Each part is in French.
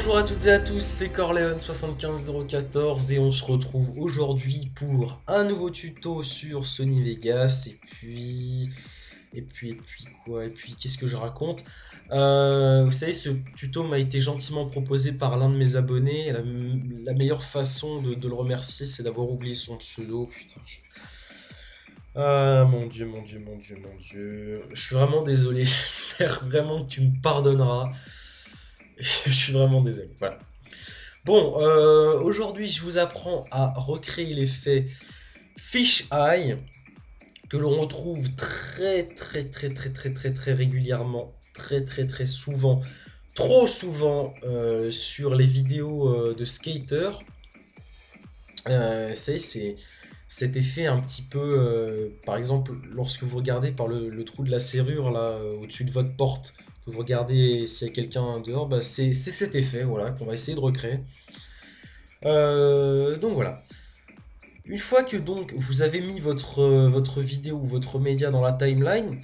Bonjour à toutes et à tous, c'est Corleone75014 et on se retrouve aujourd'hui pour un nouveau tuto sur Sony Vegas et puis quoi, et puis qu'est-ce que je raconte. Vous savez, ce tuto m'a été gentiment proposé par l'un de mes abonnés. La meilleure façon de le remercier, c'est d'avoir oublié son pseudo. Putain, ah mon dieu, mon dieu, mon dieu, mon dieu. Je suis vraiment désolé, j'espère vraiment que tu me pardonneras. Je suis vraiment désolé. Voilà. Bon, aujourd'hui, je vous apprends à recréer l'effet Fisheye que l'on retrouve très régulièrement, très souvent, trop souvent sur les vidéos de skaters. C'est cet effet un petit peu, par exemple, lorsque vous regardez par le trou de la serrure là au-dessus de votre porte, que vous regardez s'il y a quelqu'un dehors, bah, c'est cet effet, voilà, qu'on va essayer de recréer. Donc voilà. Une fois que donc vous avez mis votre vidéo ou votre média dans la timeline,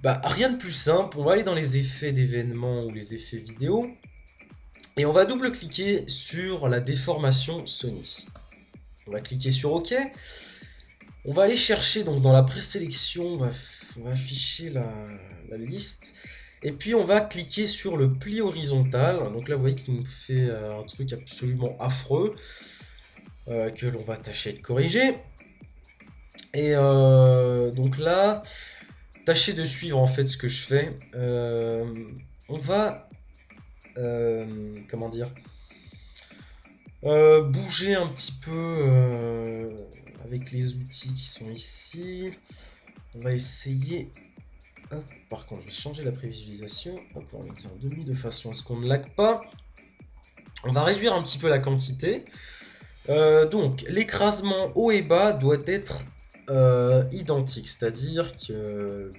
bah rien de plus simple, on va aller dans les effets d'événements ou les effets vidéo et on va double-cliquer sur la déformation Sony. On va cliquer sur OK. On va aller chercher donc dans la présélection, on va afficher la liste. Et puis on va cliquer sur le pli horizontal. Donc là vous voyez qu'il nous fait un truc absolument affreux que l'on va tâcher de corriger. Et donc là, tâchez de suivre en fait ce que je fais. On va comment dire, bouger un petit peu avec les outils qui sont ici. On va essayer. Hop, par contre, je vais changer la prévisualisation. Hop, on va mettre ça en demi de façon à ce qu'on ne lag pas. On va réduire un petit peu la quantité. Donc, l'écrasement haut et bas doit être identique, c'est-à-dire que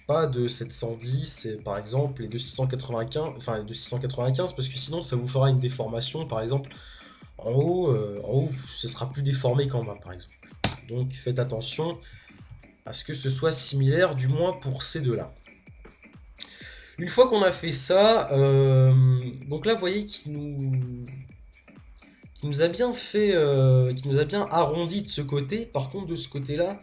pas de 710 et par exemple les de 695, enfin de 695 parce que sinon ça vous fera une déformation. Par exemple, en haut, ce sera plus déformé qu'en bas, par exemple. Donc, faites attention à ce que ce soit similaire, du moins pour ces deux-là. Une fois qu'on a fait ça, donc là, vous voyez qu'il nous a bien fait, qui nous a bien arrondi de ce côté. Par contre, de ce côté-là,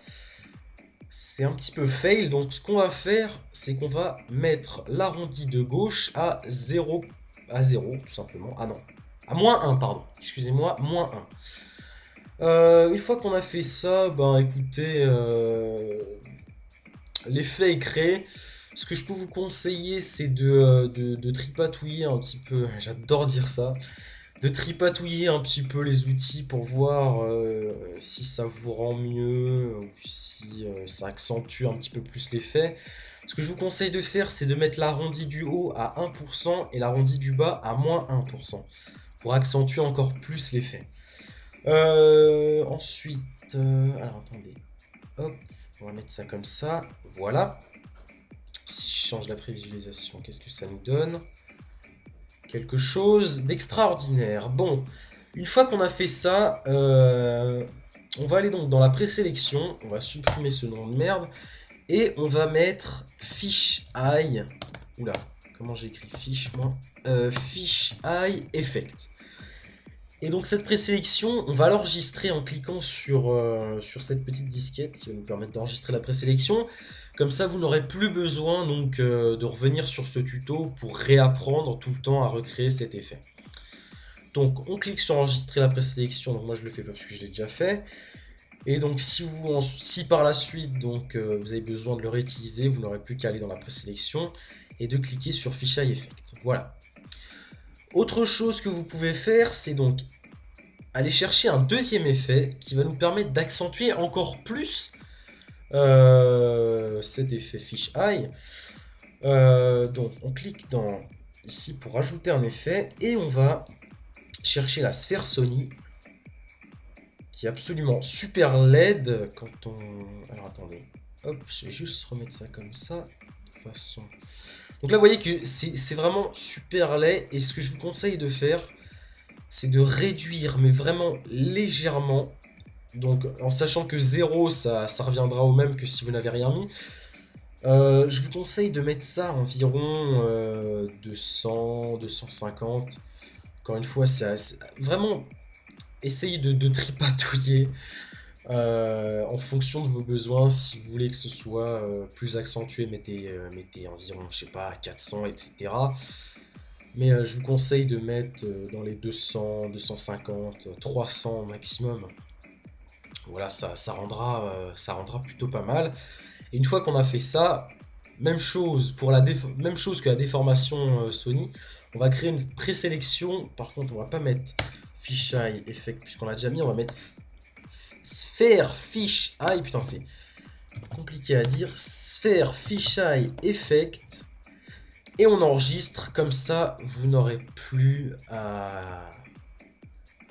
c'est un petit peu fail. Donc, ce qu'on va faire, c'est qu'on va mettre l'arrondi de gauche à 0, tout simplement. Ah non, à moins 1, pardon. Excusez-moi, moins 1. Une fois qu'on a fait ça, ben écoutez, l'effet est créé. Ce que je peux vous conseiller, c'est de tripatouiller un petit peu, j'adore dire ça, de tripatouiller un petit peu les outils pour voir si ça vous rend mieux ou si ça accentue un petit peu plus l'effet. Ce que je vous conseille de faire, c'est de mettre l'arrondi du haut à 1% et l'arrondi du bas à moins 1% pour accentuer encore plus l'effet. Ensuite, alors attendez, hop, on va mettre ça comme ça, voilà. Si je change la prévisualisation, qu'est-ce que ça nous donne? Quelque chose d'extraordinaire. Bon, une fois qu'on a fait ça, on va aller donc dans la présélection, on va supprimer ce nom de merde, et on va mettre Fisheye. Oula, comment j'écris fish moi? Fisheye Effect. Et donc cette présélection, on va l'enregistrer en cliquant sur cette petite disquette qui va nous permettre d'enregistrer la présélection. Comme ça, vous n'aurez plus besoin donc de revenir sur ce tuto pour réapprendre tout le temps à recréer cet effet. Donc on clique sur enregistrer la présélection. Donc moi je le fais pas parce que je l'ai déjà fait. Et donc si par la suite donc vous avez besoin de le réutiliser, vous n'aurez plus qu'à aller dans la présélection et de cliquer sur Fisheye Effect. Voilà. Autre chose que vous pouvez faire, c'est donc aller chercher un deuxième effet qui va nous permettre d'accentuer encore plus cet effet Fisheye. Donc on clique ici pour ajouter un effet et on va chercher la sphère Sony qui est absolument super laide quand on... Alors attendez, hop, je vais juste remettre ça comme ça de façon... Donc là vous voyez que c'est vraiment super laid et ce que je vous conseille de faire, c'est de réduire mais vraiment légèrement. Donc en sachant que 0 ça reviendra au même que si vous n'avez rien mis. Je vous conseille de mettre ça à environ 200, 250. Encore une fois, c'est vraiment essayez de tripatouiller en fonction de vos besoins. Si vous voulez que ce soit plus accentué, mettez environ, je sais pas, 400, etc. Mais je vous conseille de mettre dans les 200, 250, 300 au maximum. Voilà, ça rendra plutôt pas mal. Et une fois qu'on a fait ça, même chose que la déformation Sony, on va créer une présélection. Par contre, on va pas mettre fisheye effect puisqu'on l'a déjà mis, on va mettre sphère fisheye. Putain, c'est compliqué à dire. Sphère fisheye effect. Et on enregistre, comme ça, vous n'aurez plus à...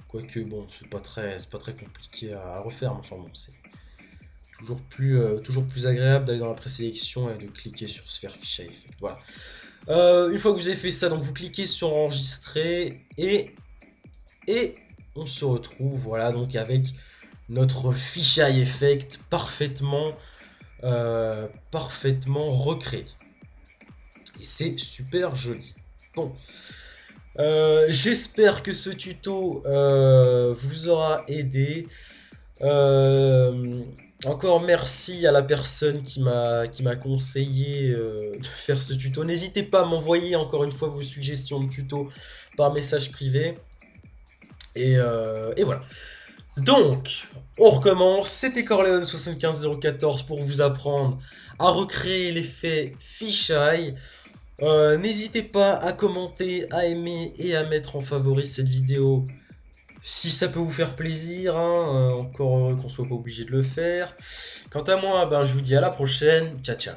Quoique, bon, c'est pas très compliqué à refaire, mais enfin bon, c'est toujours plus agréable d'aller dans la présélection et de cliquer sur Sphere Fisheye Effect. Voilà. Une fois que vous avez fait ça, donc vous cliquez sur enregistrer et on se retrouve, voilà, donc avec notre Fisheye Effect parfaitement recréé. Et c'est super joli. Bon. J'espère que ce tuto vous aura aidé. Encore merci à la personne qui m'a conseillé de faire ce tuto. N'hésitez pas à m'envoyer encore une fois vos suggestions de tuto par message privé. Et voilà. Donc, on recommence. C'était Corleone75014 pour vous apprendre à recréer l'effet fisheye. N'hésitez pas à commenter, à aimer et à mettre en favori cette vidéo si ça peut vous faire plaisir, hein, encore qu'on soit pas obligé de le faire. Quant à moi, ben, je vous dis à la prochaine, ciao ciao.